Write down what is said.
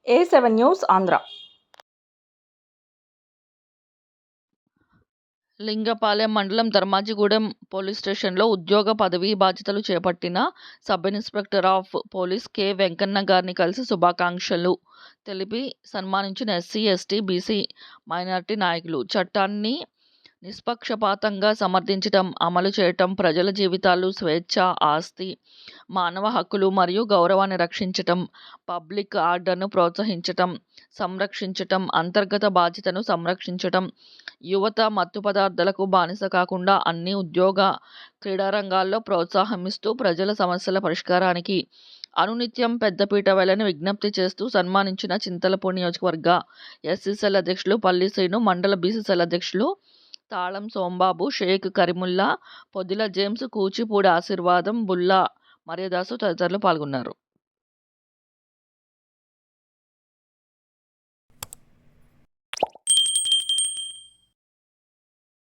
A7 news Andhra. Lingapalem మండలం Dharmajigudem police స్టేషన్లో ఉద్యోగ పదవీ బాధ్యతలు చేపట్టిన sub inspector of police K Venkanna గారిని కలిసి శుభాకాంక్షలు తెలిపి సన్మానించిన ఎస్సీ, ఎస్టీ, బీసీ, మైనారిటీ నాయకులు. చట్టాన్ని నిష్పక్షపాతంగా సమర్థించటం, అమలు చేయటం, ప్రజల జీవితాలు, స్వేచ్ఛ, ఆస్తి, మానవ హక్కులు మరియు గౌరవాన్ని రక్షించటం, పబ్లిక్ ఆర్డర్ను ప్రోత్సహించటం, సంరక్షించటం, అంతర్గత బాధ్యతను సంరక్షించటం, యువత మత్తు పదార్థాలకు బానిస కాకుండా అన్ని ఉద్యోగ, క్రీడారంగాల్లో ప్రోత్సాహమిస్తూ ప్రజల సమస్యల పరిష్కారానికి అనునిత్యం పెద్దపీట వేయాలని విజ్ఞప్తి చేస్తూ సన్మానించిన చింతలపూడి నియోజకవర్గ ఎస్సీ సెల్ అధ్యక్షులు పల్లి శ్రీను, మండల బీసీ సెల్ అధ్యక్షులు తాళం సోంబాబు, షేక్ కరీముల్లా, పొదిల జేమ్స్, కూచిపూడి ఆశీర్వాదం, బుల్లా మరియదాసు తదితరులు పాల్గొన్నారు.